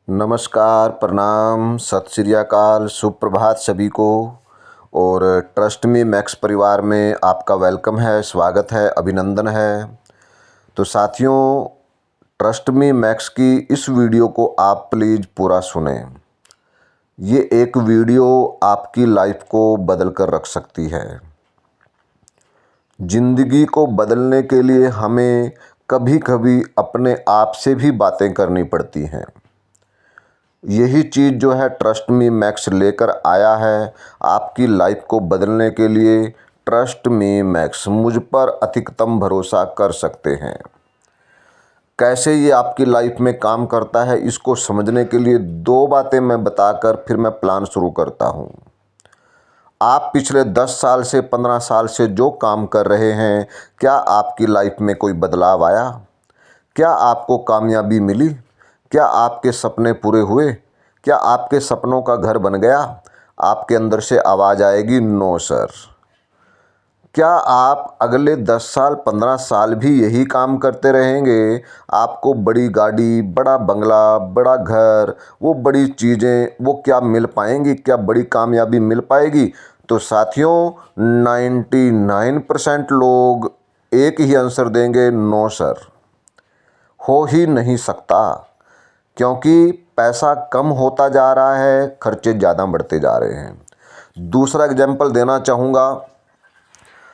नमस्कार, प्रणाम, सत श्री अकाल, सुप्रभात सभी को। और ट्रस्ट मी मैक्स परिवार में आपका वेलकम है, स्वागत है, अभिनंदन है। तो साथियों, ट्रस्ट मी मैक्स की इस वीडियो को आप प्लीज़ पूरा सुने। ये एक वीडियो आपकी लाइफ को बदल कर रख सकती है। ज़िंदगी को बदलने के लिए हमें कभी कभी अपने आप से भी बातें करनी पड़ती हैं। यही चीज़ जो है ट्रस्ट मी मैक्स लेकर आया है आपकी लाइफ को बदलने के लिए। ट्रस्ट मी मैक्स, मुझ पर अधिकतम भरोसा कर सकते हैं। कैसे ये आपकी लाइफ में काम करता है, इसको समझने के लिए दो बातें मैं बताकर फिर मैं प्लान शुरू करता हूँ। आप पिछले 10 साल से 15 साल से जो काम कर रहे हैं, क्या आपकी लाइफ में कोई बदलाव आया? क्या आपको कामयाबी मिली? क्या आपके सपने पूरे हुए? क्या आपके सपनों का घर बन गया? आपके अंदर से आवाज़ आएगी, नो सर। क्या आप अगले 10 साल 15 साल भी यही काम करते रहेंगे? आपको बड़ी गाड़ी, बड़ा बंगला, बड़ा घर, वो बड़ी चीज़ें वो क्या मिल पाएंगी? क्या बड़ी कामयाबी मिल पाएगी? तो साथियों, 99% लोग एक ही आंसर देंगे, नो सर, हो ही नहीं सकता। क्योंकि पैसा कम होता जा रहा है, खर्चे ज़्यादा बढ़ते जा रहे हैं। दूसरा एग्जाम्पल देना चाहूँगा।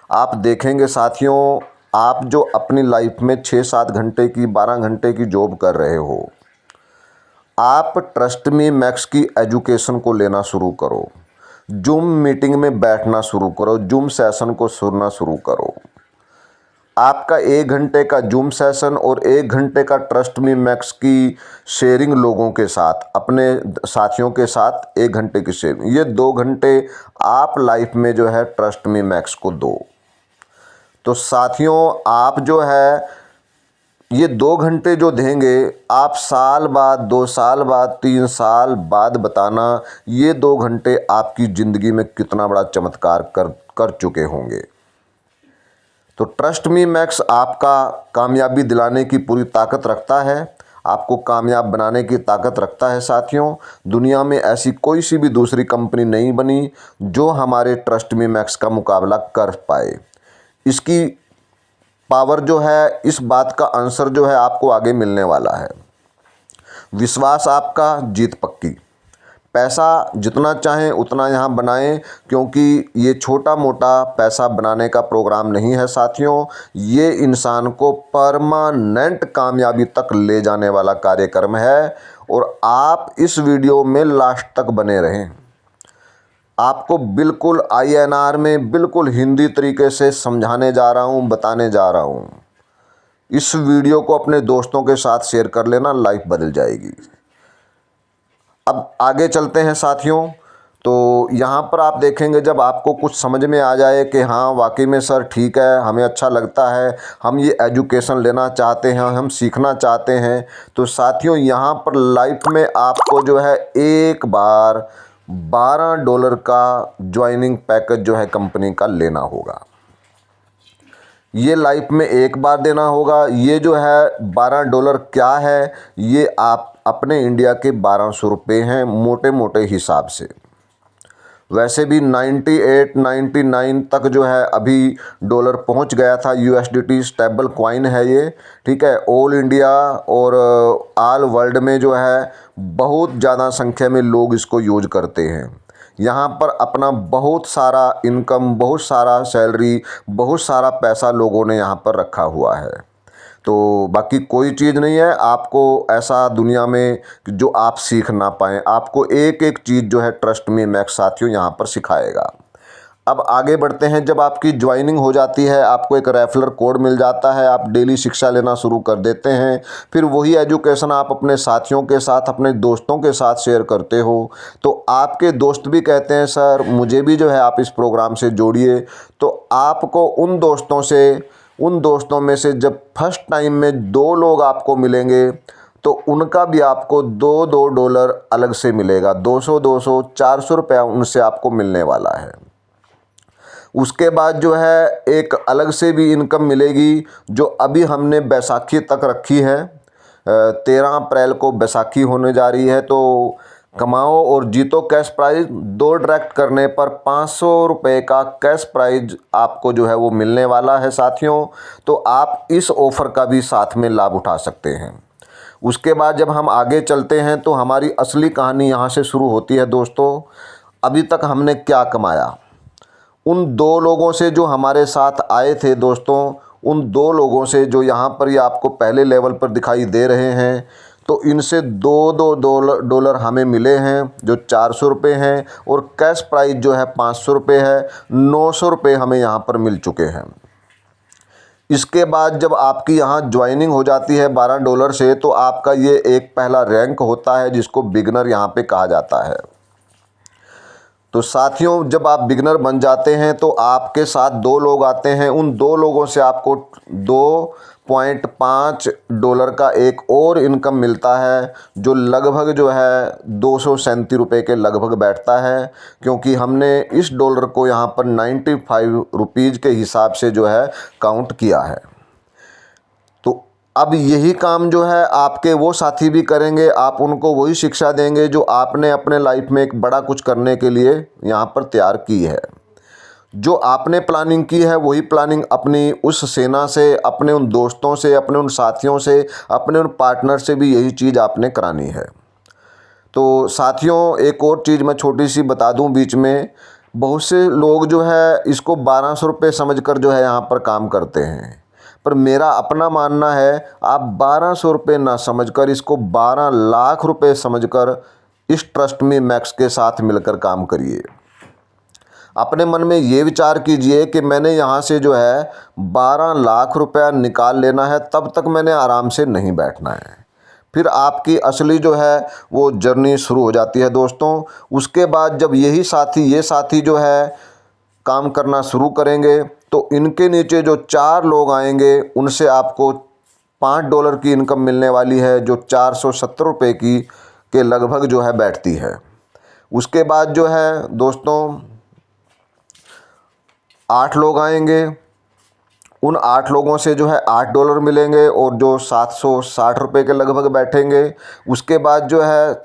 आप देखेंगे साथियों, आप जो अपनी लाइफ में 6-7 घंटे की 12 घंटे की जॉब कर रहे हो, आप ट्रस्ट मी मैक्स की एजुकेशन को लेना शुरू करो। जूम मीटिंग में बैठना शुरू करो, जूम सेशन को सुनना शुरू करो। आपका 1 घंटे का जूम सेशन और 1 घंटे का ट्रस्ट मी मैक्स की शेयरिंग लोगों के साथ, अपने साथियों के साथ 1 घंटे की शेयरिंग, ये 2 घंटे आप लाइफ में जो है ट्रस्ट मी मैक्स को दो। तो साथियों, आप जो है ये 2 घंटे जो देंगे, आप साल बाद, 2 साल बाद, 3 साल बाद बताना ये 2 घंटे आपकी ज़िंदगी में कितना बड़ा चमत्कार कर चुके होंगे। तो ट्रस्ट मी मैक्स आपका कामयाबी दिलाने की पूरी ताकत रखता है, आपको कामयाब बनाने की ताकत रखता है। साथियों, दुनिया में ऐसी कोई सी भी दूसरी कंपनी नहीं बनी जो हमारे ट्रस्ट मी मैक्स का मुकाबला कर पाए। इसकी पावर जो है, इस बात का आंसर जो है आपको आगे मिलने वाला है। विश्वास आपका, जीत पक्की। पैसा जितना चाहें उतना यहाँ बनाएं, क्योंकि ये छोटा मोटा पैसा बनाने का प्रोग्राम नहीं है साथियों। ये इंसान को परमानेंट कामयाबी तक ले जाने वाला कार्यक्रम है। और आप इस वीडियो में लास्ट तक बने रहें। आपको बिल्कुल INR में बिल्कुल हिंदी तरीके से समझाने जा रहा हूँ, बताने जा रहा हूँ। इस वीडियो को अपने दोस्तों के साथ शेयर कर लेना, लाइफ बदल जाएगी। अब आगे चलते हैं साथियों। तो यहाँ पर आप देखेंगे, जब आपको कुछ समझ में आ जाए कि हाँ वाकई में सर ठीक है, हमें अच्छा लगता है, हम ये एजुकेशन लेना चाहते हैं, हम सीखना चाहते हैं, तो साथियों यहाँ पर लाइफ में आपको जो है एक बार $12 का ज्वाइनिंग पैकेज जो है कंपनी का लेना होगा। ये लाइफ में एक बार देना होगा। ये जो है $12 क्या है, ये आप अपने इंडिया के 1200 रुपये हैं मोटे मोटे हिसाब से। वैसे भी 98, 99 तक जो है अभी डॉलर पहुंच गया था। USDT स्टेबल कॉइन है ये, ठीक है। ऑल इंडिया और ऑल वर्ल्ड में जो है बहुत ज़्यादा संख्या में लोग इसको यूज करते हैं। यहाँ पर अपना बहुत सारा इनकम, बहुत सारा सैलरी, बहुत सारा पैसा लोगों ने यहाँ पर रखा हुआ है। तो बाकी कोई चीज़ नहीं है आपको ऐसा दुनिया में जो आप सीख ना पाएँ। आपको एक एक चीज़ जो है ट्रस्ट मी मैक्स साथियों यहाँ पर सिखाएगा। अब आगे बढ़ते हैं। जब आपकी ज्वाइनिंग हो जाती है, आपको एक रेफरल कोड मिल जाता है, आप डेली शिक्षा लेना शुरू कर देते हैं। फिर वही एजुकेशन आप अपने साथियों के साथ, अपने दोस्तों के साथ शेयर करते हो, तो आपके दोस्त भी कहते हैं सर मुझे भी जो है आप इस प्रोग्राम से जोड़िए। तो आपको उन दोस्तों में से जब फर्स्ट टाइम में 2 लोग आपको मिलेंगे, तो उनका भी आपको $2 अलग से मिलेगा। 200 400 रुपया उनसे आपको मिलने वाला है। उसके बाद जो है एक अलग से भी इनकम मिलेगी, जो अभी हमने बैसाखी तक रखी है। 13 अप्रैल को बैसाखी होने जा रही है। तो कमाओ और जीतो कैश प्राइज़। 2 डायरेक्ट करने पर 500 रुपये का कैश प्राइज़ आपको जो है वो मिलने वाला है साथियों। तो आप इस ऑफ़र का भी साथ में लाभ उठा सकते हैं। उसके बाद जब हम आगे चलते हैं तो हमारी असली कहानी यहाँ से शुरू होती है दोस्तों। अभी तक हमने क्या कमाया, उन 2 लोगों से जो हमारे साथ आए थे दोस्तों, उन 2 लोगों से जो यहाँ पर ये आपको पहले लेवल पर दिखाई दे रहे हैं, तो इनसे दो डॉलर हमें मिले हैं जो 400 रुपये हैं, और कैश प्राइस जो है 500 रुपये है। 900 रुपये हमें यहाँ पर मिल चुके हैं। इसके बाद जब आपकी यहाँ ज्वाइनिंग हो जाती है 12 डॉलर से, तो आपका ये एक पहला रैंक होता है जिसको बिगनर यहाँ पे कहा जाता है। तो साथियों, जब आप बिगनर बन जाते हैं तो आपके साथ 2 लोग आते हैं। उन 2 लोगों से आपको 2.5 डॉलर का एक और इनकम मिलता है, जो लगभग जो है 237 रुपये के लगभग बैठता है, क्योंकि हमने इस डॉलर को यहाँ पर 95 रुपीज़ के हिसाब से जो है काउंट किया है। तो अब यही काम जो है आपके वो साथी भी करेंगे, आप उनको वही शिक्षा देंगे जो आपने अपने लाइफ में एक बड़ा कुछ करने के लिए यहाँ पर तैयार की है। जो आपने प्लानिंग की है वही प्लानिंग अपनी उस सेना से, अपने उन दोस्तों से, अपने उन साथियों से, अपने उन पार्टनर से भी यही चीज़ आपने करानी है। तो साथियों, एक और चीज़ मैं छोटी सी बता दूं बीच में, बहुत से लोग जो है इसको 1200 रुपये समझ कर जो है यहाँ पर काम करते हैं, पर मेरा अपना मानना है आप 1200 रुपये ना समझकर इसको 12 लाख रुपए समझकर इस ट्रस्ट मी मैक्स के साथ मिलकर काम करिए। अपने मन में ये विचार कीजिए कि मैंने यहाँ से जो है 12 लाख रुपया निकाल लेना है, तब तक मैंने आराम से नहीं बैठना है। फिर आपकी असली जो है वो जर्नी शुरू हो जाती है दोस्तों। उसके बाद जब ये साथी जो है काम करना शुरू करेंगे, तो इनके नीचे जो 4 लोग आएंगे उनसे आपको 5 डॉलर की इनकम मिलने वाली है, जो 470 रुपये की के लगभग जो है बैठती है। उसके बाद जो है दोस्तों 8 लोग आएंगे, उन 8 लोगों से जो है 8 डॉलर मिलेंगे और जो 760 रुपये के लगभग बैठेंगे। उसके बाद जो है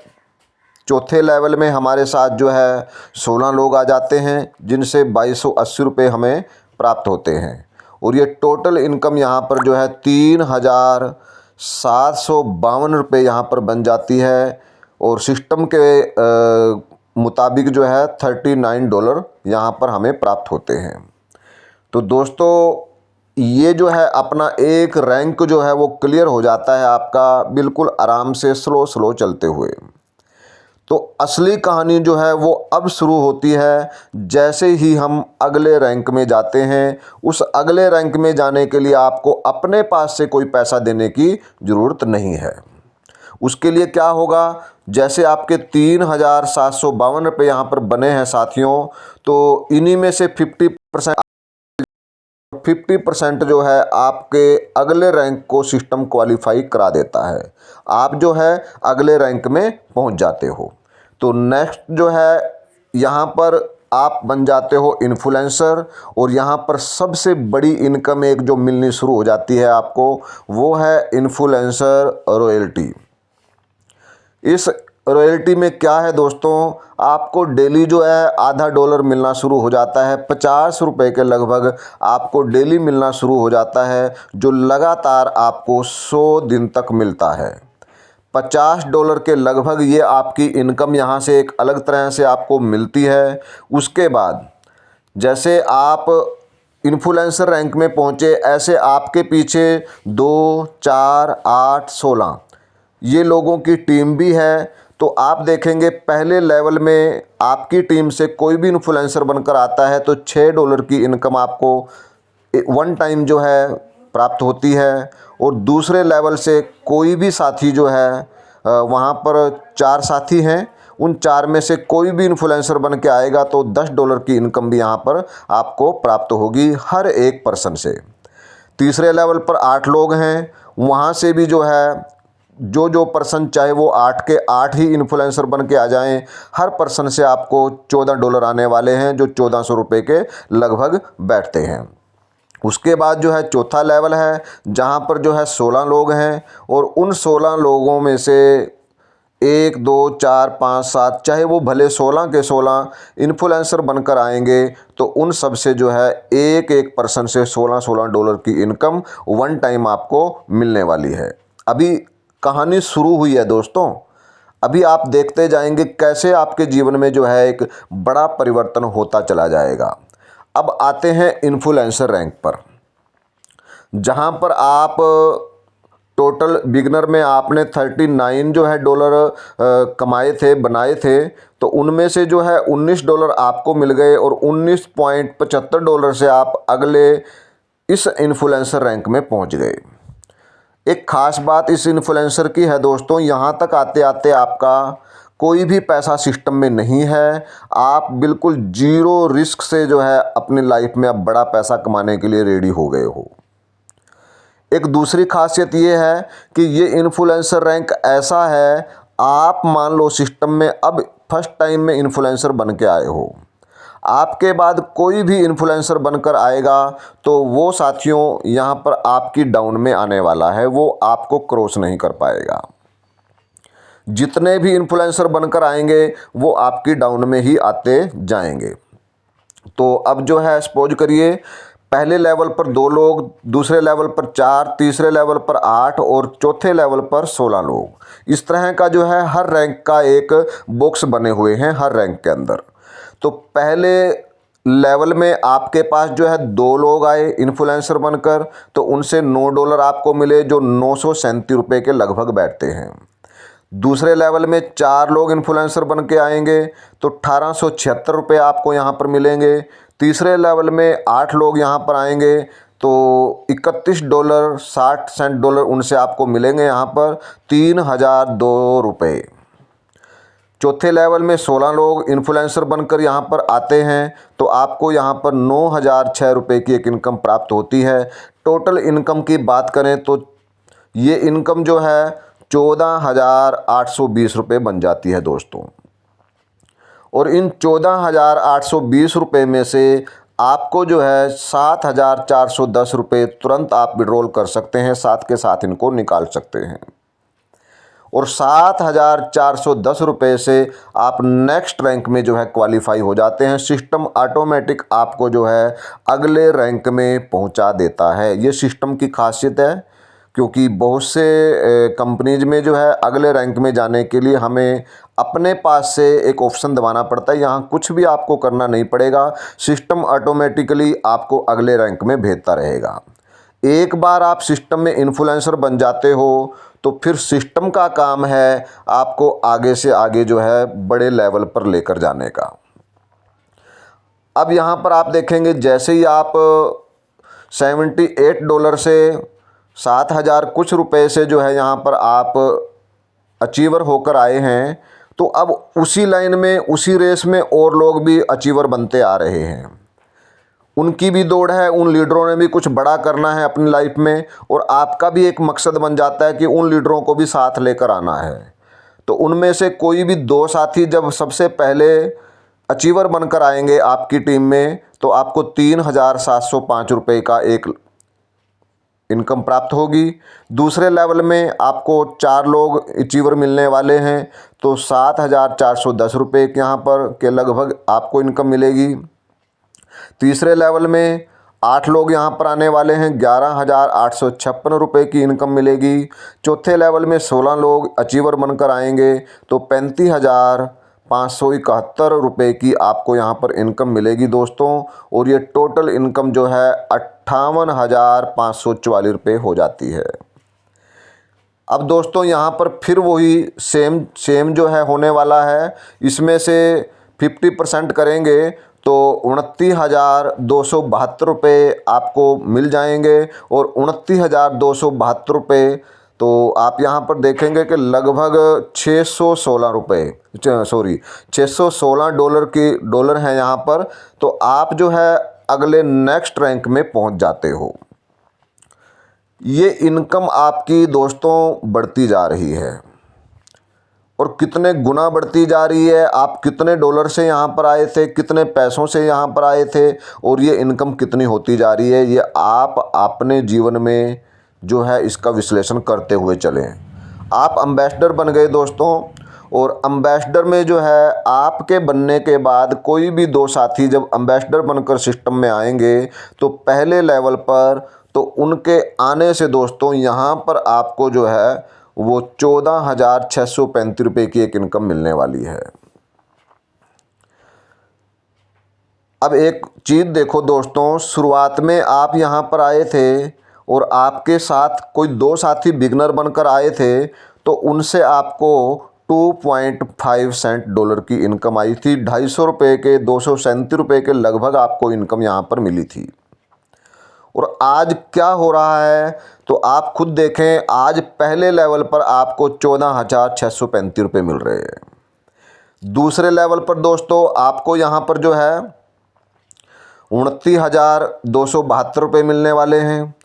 चौथे लेवल में हमारे साथ जो है 16 लोग आ जाते हैं, जिनसे 2280 रुपये हमें प्राप्त होते हैं, और ये टोटल इनकम यहाँ पर जो है 3752 रुपये यहाँ पर बन जाती है, और सिस्टम के मुताबिक जो है 39 डॉलर यहाँ पर हमें प्राप्त होते हैं। तो दोस्तों, ये जो है अपना एक रैंक जो है वो क्लियर हो जाता है आपका, बिल्कुल आराम से स्लो चलते हुए। तो असली कहानी जो है वो अब शुरू होती है जैसे ही हम अगले रैंक में जाते हैं। उस अगले रैंक में जाने के लिए आपको अपने पास से कोई पैसा देने की ज़रूरत नहीं है। उसके लिए क्या होगा, जैसे आपके 3752 रुपये यहाँ पर बने हैं साथियों, तो इन्हीं में से 50% जो है आपके अगले रैंक को सिस्टम क्वालिफाई करा देता है। आप जो है अगले रैंक में पहुंच जाते हो। तो नेक्स्ट जो है यहाँ पर आप बन जाते हो इन्फ्लुएंसर, और यहाँ पर सबसे बड़ी इनकम एक जो मिलनी शुरू हो जाती है आपको, वो है इन्फ्लुएंसर रॉयल्टी। इस रॉयल्टी में क्या है दोस्तों, आपको डेली जो है आधा डॉलर मिलना शुरू हो जाता है। 50 रुपये के लगभग आपको डेली मिलना शुरू हो जाता है, जो लगातार आपको 100 दिन तक मिलता है। 50 डॉलर के लगभग ये आपकी इनकम यहाँ से एक अलग तरह से आपको मिलती है। उसके बाद जैसे आप इन्फ्लुएंसर रैंक में पहुँचे, ऐसे आपके पीछे 2, 4, 8, 16 ये लोगों की टीम भी है। तो आप देखेंगे पहले लेवल में आपकी टीम से कोई भी इन्फ्लुएंसर बनकर आता है तो 6 डॉलर की इनकम आपको वन टाइम जो है प्राप्त होती है, और दूसरे लेवल से कोई भी साथी जो है वहाँ पर 4 साथी हैं, उन 4 में से कोई भी इन्फ्लुएंसर बन के आएगा तो 10 डॉलर की इनकम भी यहाँ पर आपको प्राप्त होगी हर एक पर्सन से। तीसरे लेवल पर 8 लोग हैं, वहाँ से भी जो है जो पर्सन चाहे वो 8 के 8 ही इन्फ्लुएंसर बन के आ जाएं, हर पर्सन से आपको 14 डॉलर आने वाले हैं, जो 1400 रुपये के लगभग बैठते हैं। उसके बाद जो है चौथा लेवल है जहाँ पर जो है 16 लोग हैं और उन 16 लोगों में से 1 2 4 5 7 चाहे वो भले 16 के 16 इन्फ्लुएंसर बनकर आएंगे तो उन सब से जो है एक एक पर्सन से $16 की इनकम वन टाइम आपको मिलने वाली है। अभी कहानी शुरू हुई है दोस्तों। अभी आप देखते जाएंगे कैसे आपके जीवन में जो है एक बड़ा परिवर्तन होता चला जाएगा। अब आते हैं इन्फ्लुएंसर रैंक पर, जहां पर आप टोटल बिगनर में आपने 39 जो है डॉलर कमाए थे, बनाए थे, तो उनमें से जो है $19 आपको मिल गए और $19.75 से आप अगले इस इन्फ्लुएंसर रैंक में पहुंच गए। एक ख़ास बात इस इन्फ्लुएंसर की है दोस्तों, यहाँ तक आते आते आपका कोई भी पैसा सिस्टम में नहीं है। आप बिल्कुल जीरो रिस्क से जो है अपनी लाइफ में अब बड़ा पैसा कमाने के लिए रेडी हो गए हो। एक दूसरी खासियत ये है कि ये इन्फ्लुएंसर रैंक ऐसा है, आप मान लो सिस्टम में अब फर्स्ट टाइम में इन्फ्लुएंसर बन के आए हो, आपके बाद कोई भी इन्फ्लुएंसर बनकर आएगा तो वो साथियों यहाँ पर आपकी डाउन में आने वाला है, वो आपको क्रॉस नहीं कर पाएगा। जितने भी इन्फ्लुएंसर बनकर आएंगे वो आपकी डाउन में ही आते जाएंगे। तो अब जो है सपोज करिए पहले लेवल पर 2 लोग, दूसरे लेवल पर 4, तीसरे लेवल पर 8 और चौथे लेवल पर 16 लोग। इस तरह का जो है हर रैंक का एक बॉक्स बने हुए हैं हर रैंक के अंदर। तो पहले लेवल में आपके पास जो है 2 लोग आए इन्फ्लुएंसर बनकर, तो उनसे $9 आपको मिले जो ₹937 के लगभग बैठते हैं। दूसरे लेवल में 4 लोग इन्फ्लुएंसर बन के आएंगे तो ₹1876 आपको यहाँ पर मिलेंगे। तीसरे लेवल में 8 लोग यहाँ पर आएंगे तो $31.60 उनसे आपको मिलेंगे यहाँ पर ₹3002। चौथे लेवल में 16 लोग इन्फ्लुएंसर बनकर यहाँ पर आते हैं तो आपको यहाँ पर ₹9006 की एक इनकम प्राप्त होती है। टोटल इनकम की बात करें तो ये इनकम जो है ₹14,820 बन जाती है दोस्तों। और इन ₹14,820 में से आपको जो है ₹7,410 तुरंत आप विड्रॉल कर सकते हैं, साथ के साथ इनको निकाल सकते हैं। और ₹7,410 से आप नेक्स्ट रैंक में जो है क्वालिफाई हो जाते हैं। सिस्टम ऑटोमेटिक आपको जो है अगले रैंक में पहुंचा देता है। ये सिस्टम की खासियत है, क्योंकि बहुत से कंपनीज में जो है अगले रैंक में जाने के लिए हमें अपने पास से एक ऑप्शन दबाना पड़ता है। यहाँ कुछ भी आपको करना नहीं पड़ेगा, सिस्टम ऑटोमेटिकली आपको अगले रैंक में भेजता रहेगा। एक बार आप सिस्टम में इन्फ्लुएंसर बन जाते हो तो फिर सिस्टम का काम है आपको आगे से आगे जो है बड़े लेवल पर लेकर जाने का। अब यहाँ पर आप देखेंगे जैसे ही आप $78 से 7,000 कुछ रुपए से जो है यहाँ पर आप अचीवर होकर आए हैं, तो अब उसी लाइन में उसी रेस में और लोग भी अचीवर बनते आ रहे हैं। उनकी भी दौड़ है, उन लीडरों ने भी कुछ बड़ा करना है अपनी लाइफ में और आपका भी एक मकसद बन जाता है कि उन लीडरों को भी साथ लेकर आना है। तो उनमें से कोई भी 2 साथी जब सबसे पहले अचीवर बनकर आएंगे आपकी टीम में तो आपको ₹3,705 का एक इनकम प्राप्त होगी। दूसरे लेवल में आपको 4 लोग अचीवर मिलने वाले हैं तो ₹7,410 यहाँ पर के लगभग आपको इनकम मिलेगी। तीसरे लेवल में 8 लोग यहाँ पर आने वाले हैं, ₹11,856 की इनकम मिलेगी। चौथे लेवल में 16 लोग अचीवर बनकर आएंगे तो ₹35,571 की आपको यहाँ पर इनकम मिलेगी दोस्तों। और ये टोटल इनकम जो है ₹58,544 हो जाती है। अब दोस्तों यहाँ पर फिर वही सेम जो है होने वाला है। इसमें से 50% करेंगे तो ₹29,272 आपको मिल जाएंगे और ₹29,272 तो आप यहाँ पर देखेंगे कि लगभग $616 हैं यहाँ पर। तो आप जो है अगले नेक्स्ट रैंक में पहुँच जाते हो। ये इनकम आपकी दोस्तों बढ़ती जा रही है और कितने गुना बढ़ती जा रही है। आप कितने डॉलर से यहाँ पर आए थे, कितने पैसों से यहाँ पर आए थे और ये इनकम कितनी होती जा रही है, ये आप अपने जीवन में जो है इसका विश्लेषण करते हुए चलें। आप एम्बेसडर बन गए दोस्तों, और एम्बेसडर में जो है आपके बनने के बाद कोई भी दो साथी जब एम्बेसडर बनकर सिस्टम में आएंगे तो पहले लेवल पर तो उनके आने से दोस्तों यहाँ पर आपको जो है वो 14,635 रुपये की एक इनकम मिलने वाली है। अब एक चीज़ देखो दोस्तों, शुरुआत में आप यहाँ पर आए थे और आपके साथ कोई दो साथी बिगनर बनकर आए थे तो उनसे आपको 2.5 सेंट डॉलर की इनकम आई थी। 250 रुपये के 237 रुपये के लगभग आपको इनकम यहाँ पर मिली थी। और आज क्या हो रहा है तो आप खुद देखें, आज पहले लेवल पर आपको 14,635 रुपये मिल रहे हैं। दूसरे लेवल पर दोस्तों आपको यहाँ पर जो है 29,272 रुपये मिलने वाले हैं।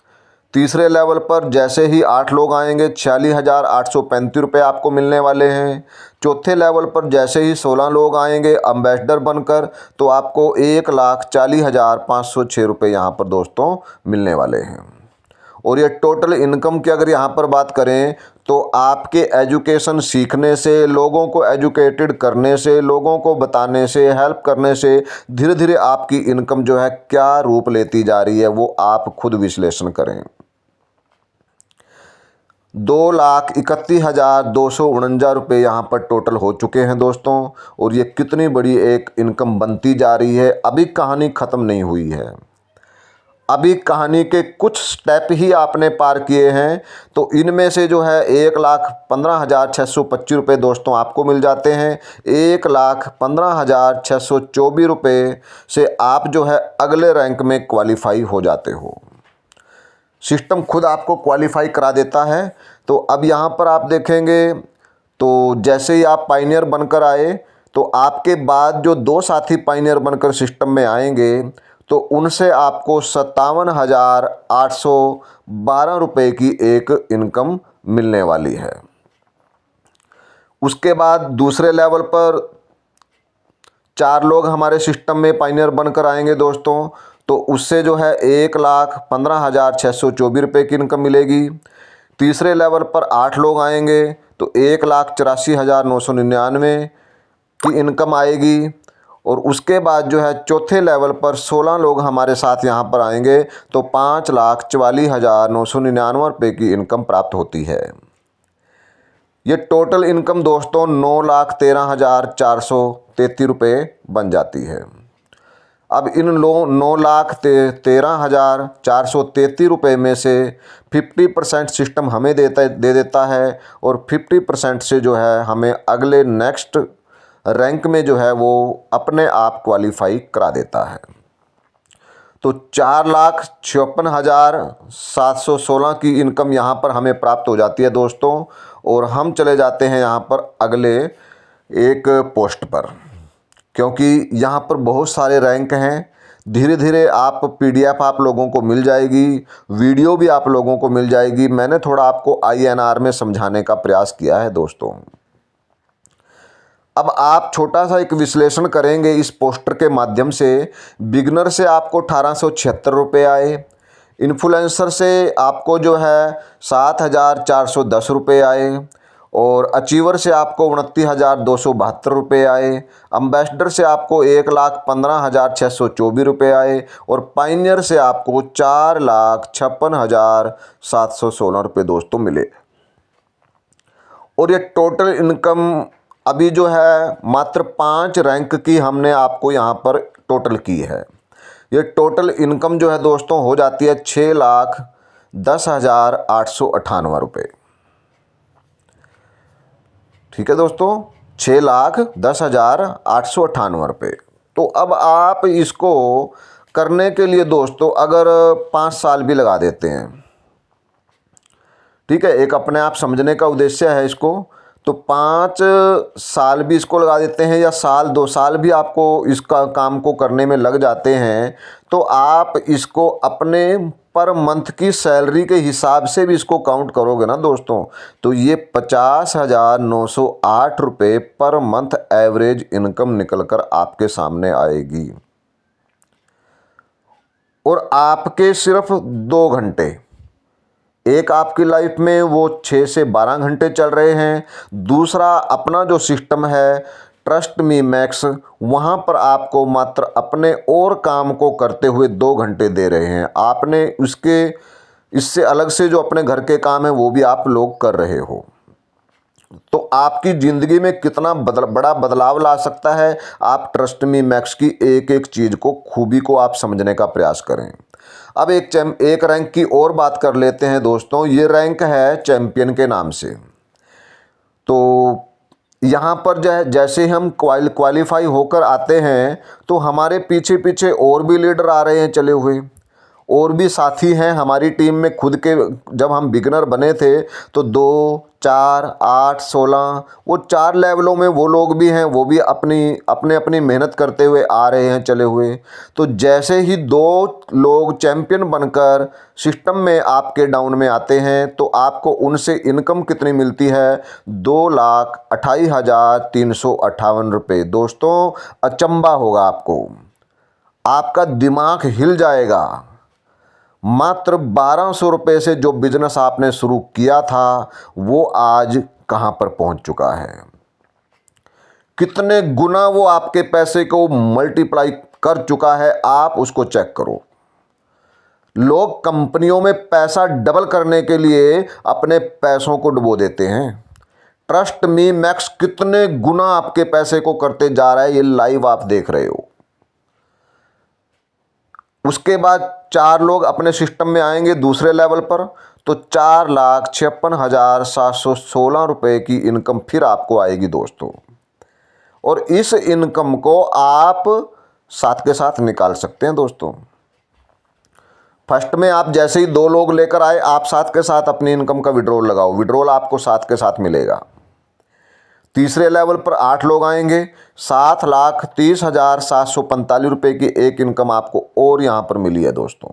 तीसरे लेवल पर जैसे ही 8 लोग आएंगे 46,835 रुपये आपको मिलने वाले हैं। चौथे लेवल पर जैसे ही 16 लोग आएंगे एम्बेसडर बनकर तो आपको 1,40,506 रुपये यहाँ पर दोस्तों मिलने वाले हैं। और ये टोटल इनकम की अगर यहाँ पर बात करें तो आपके एजुकेशन सीखने से, लोगों को एजुकेटेड करने से, लोगों को बताने से, हेल्प करने से धीरे धीरे आपकी इनकम जो है क्या रूप लेती जा रही है वो आप खुद विश्लेषण करें। 2,31,249 रुपये यहाँ पर टोटल हो चुके हैं दोस्तों। और ये कितनी बड़ी एक इनकम बनती जा रही है। अभी कहानी ख़त्म नहीं हुई है, अभी कहानी के कुछ स्टेप ही आपने पार किए हैं। तो इनमें से जो है 1,15,625 रुपये दोस्तों आपको मिल जाते हैं। 1,15,624 रुपये से आप जो है अगले रैंक में क्वालिफाई हो जाते हो। सिस्टम खुद आपको क्वालिफाई करा देता है। तो अब यहाँ पर आप देखेंगे तो जैसे ही आप पाइनियर बनकर आए तो आपके बाद जो दो साथी पाइनियर बनकर सिस्टम में आएंगे तो उनसे आपको 57,812 रुपये की एक इनकम मिलने वाली है। उसके बाद दूसरे लेवल पर 4 लोग हमारे सिस्टम में पाइनियर बनकर आएंगे दोस्तों, तो उससे जो है 1,15,624 रुपये की इनकम मिलेगी। तीसरे लेवल पर 8 लोग आएंगे तो 1,84,999 की इनकम आएगी। और उसके बाद जो है चौथे लेवल पर 16 लोग हमारे साथ यहाँ पर आएंगे तो 5,44,999 रुपये की इनकम प्राप्त होती है। ये टोटल इनकम दोस्तों 9,13,433 रुपये बन जाती है। अब इन 9,13,433 रुपये में से 50% सिस्टम हमें दे देता है और 50% से जो है हमें अगले नेक्स्ट रैंक में जो है वो अपने आप क्वालिफाई करा देता है। तो 4,56,716 की इनकम यहाँ पर हमें प्राप्त हो जाती है दोस्तों। और हम चले जाते हैं यहाँ पर अगले एक पोस्ट पर, क्योंकि यहाँ पर बहुत सारे रैंक हैं। धीरे धीरे आप PDF आप लोगों को मिल जाएगी, वीडियो भी आप लोगों को मिल जाएगी। मैंने थोड़ा आपको INR में समझाने का प्रयास किया है दोस्तों। अब आप छोटा सा एक विश्लेषण करेंगे इस पोस्टर के माध्यम से। बिगनर से आपको 1,876 रुपये आए, इन्फ्लुएंसर से आपको जो है 7,410 रुपये आए, और अचीवर से आपको 29,272 रुपये आए, एम्बेसडर से आपको 1,15,624 रुपये आए, और पाइनियर से आपको 4,56,716 रुपये दोस्तों मिले। और ये टोटल इनकम अभी जो है मात्र 5 रैंक की हमने आपको यहाँ पर टोटल की है। ये टोटल इनकम जो है दोस्तों हो जाती है 6,10,898 रुपये। ठीक है दोस्तों, 6,10,898 रुपये। तो अब आप इसको करने के लिए दोस्तों अगर 5 साल भी लगा देते हैं, ठीक है, एक अपने आप समझने का उद्देश्य है इसको, तो 5 साल भी इसको लगा देते हैं या साल 2 साल भी आपको इसका काम को करने में लग जाते हैं, तो आप इसको अपने पर मंथ की सैलरी के हिसाब से भी इसको काउंट करोगे ना दोस्तों, तो ये 50,908 रुपये पर मंथ एवरेज इनकम निकलकर आपके सामने आएगी। और आपके सिर्फ 2 घंटे, एक आपकी लाइफ में वो 6 से 12 घंटे चल रहे हैं, दूसरा अपना जो सिस्टम है ट्रस्ट मी मैक्स, वहाँ पर आपको मात्र अपने और काम को करते हुए 2 घंटे दे रहे हैं। आपने इससे अलग से जो अपने घर के काम है वो भी आप लोग कर रहे हो। तो आपकी ज़िंदगी में कितना बड़ा बदलाव ला सकता है, आप ट्रस्ट मी मैक्स की एक एक चीज़ को, खूबी को आप समझने का प्रयास करें। अब एक रैंक की और बात कर लेते हैं दोस्तों। ये रैंक है चैंपियन के नाम से। तो यहाँ पर जैसे हम क्वालिफाई होकर आते हैं तो हमारे पीछे पीछे और भी लीडर आ रहे हैं चले हुए, और भी साथी हैं हमारी टीम में। खुद के जब हम बिगनर बने थे तो 2, 4, 8, 16 वो 4 लेवलों में वो लोग भी हैं, वो भी अपनी मेहनत करते हुए आ रहे हैं चले हुए। तो जैसे ही 2 लोग चैंपियन बनकर सिस्टम में आपके डाउन में आते हैं तो आपको उनसे इनकम कितनी मिलती है, 2,28,358 रुपये। दोस्तों अचंभा होगा आपको, आपका दिमाग हिल जाएगा। मात्र 1,200 रुपये से जो बिजनेस आपने शुरू किया था वो आज कहां पर पहुंच चुका है, कितने गुना वो आपके पैसे को मल्टीप्लाई कर चुका है, आप उसको चेक करो। लोग कंपनियों में पैसा डबल करने के लिए अपने पैसों को डुबो देते हैं। ट्रस्ट मी मैक्स कितने गुना आपके पैसे को करते जा रहा है, ये लाइव आप देख रहे हो। उसके बाद 4 लोग अपने सिस्टम में आएंगे दूसरे लेवल पर, तो 4,56,716 रुपये की इनकम फिर आपको आएगी दोस्तों। और इस इनकम को आप साथ के साथ निकाल सकते हैं दोस्तों। फर्स्ट में आप जैसे ही 2 लोग लेकर आए, आप साथ के साथ अपनी इनकम का विड्रॉल लगाओ, विड्रॉल आपको साथ के साथ मिलेगा। तीसरे लेवल पर 8 लोग आएंगे, 7,30,745 रुपये की एक इनकम आपको और यहाँ पर मिली है दोस्तों।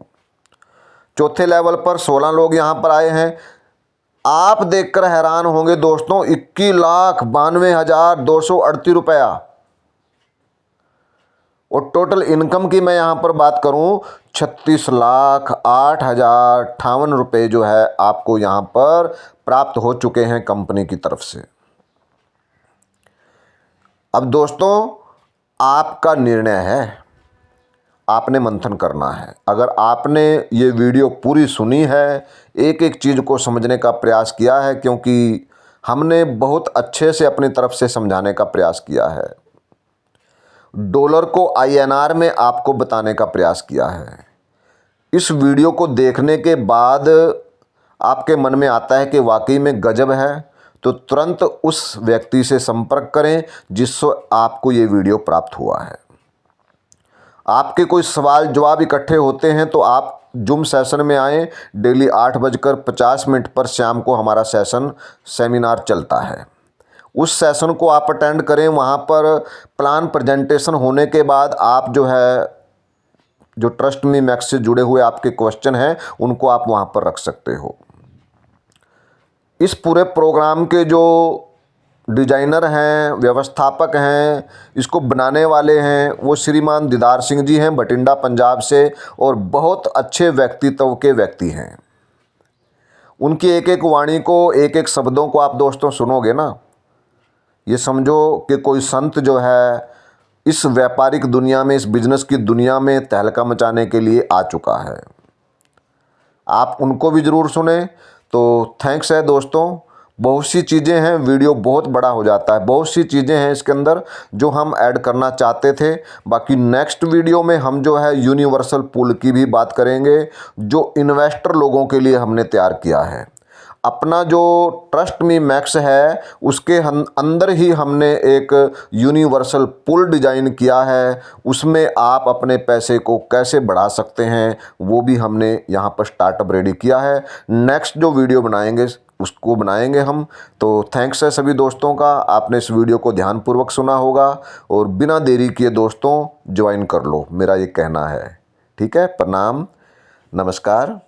चौथे लेवल पर 16 लोग यहाँ पर आए हैं, आप देखकर हैरान होंगे दोस्तों, 21,92,238 रुपया। और टोटल इनकम की मैं यहाँ पर बात करूँ, 36,08,058 रुपये जो है आपको यहाँ पर प्राप्त हो चुके हैं कंपनी की तरफ से। अब दोस्तों आपका निर्णय है, आपने मंथन करना है। अगर आपने ये वीडियो पूरी सुनी है, एक एक चीज़ को समझने का प्रयास किया है, क्योंकि हमने बहुत अच्छे से अपनी तरफ से समझाने का प्रयास किया है, डॉलर को INR में आपको बताने का प्रयास किया है। इस वीडियो को देखने के बाद आपके मन में आता है कि वाकई में गजब है, तो तुरंत उस व्यक्ति से संपर्क करें जिससे आपको ये वीडियो प्राप्त हुआ है। आपके कोई सवाल जवाब इकट्ठे होते हैं तो आप जूम सेशन में आएँ। डेली 8:50 पर शाम को हमारा सेमिनार चलता है। उस सेशन को आप अटेंड करें। वहाँ पर प्लान प्रेजेंटेशन होने के बाद आप जो ट्रस्ट मी मैक्स से जुड़े हुए आपके क्वेश्चन हैं उनको आप वहाँ पर रख सकते हो। इस पूरे प्रोग्राम के जो डिजाइनर हैं, व्यवस्थापक हैं, इसको बनाने वाले हैं, वो श्रीमान दीदार सिंह जी हैं, बठिंडा पंजाब से, और बहुत अच्छे व्यक्तित्व के व्यक्ति हैं। उनकी एक एक वाणी को, एक एक शब्दों को आप दोस्तों सुनोगे ना, ये समझो कि कोई संत जो है इस व्यापारिक दुनिया में, इस बिजनेस की दुनिया में तहलका मचाने के लिए आ चुका है। आप उनको भी ज़रूर सुने। तो थैंक्स है दोस्तों। बहुत सी चीज़ें हैं, वीडियो बहुत बड़ा हो जाता है, बहुत सी चीज़ें हैं इसके अंदर जो हम ऐड करना चाहते थे। बाकी नेक्स्ट वीडियो में हम जो है यूनिवर्सल पूल की भी बात करेंगे, जो इन्वेस्टर लोगों के लिए हमने तैयार किया है। अपना जो ट्रस्ट मी मैक्स है उसके अंदर ही हमने एक यूनिवर्सल पूल डिज़ाइन किया है। उसमें आप अपने पैसे को कैसे बढ़ा सकते हैं वो भी हमने यहाँ पर स्टार्टअप रेडी किया है। नेक्स्ट जो वीडियो बनाएंगे उसको बनाएंगे हम। तो थैंक्स है सभी दोस्तों का, आपने इस वीडियो को ध्यानपूर्वक सुना होगा, और बिना देरी किए दोस्तों ज्वाइन कर लो, मेरा ये कहना है। ठीक है, प्रणाम, नमस्कार।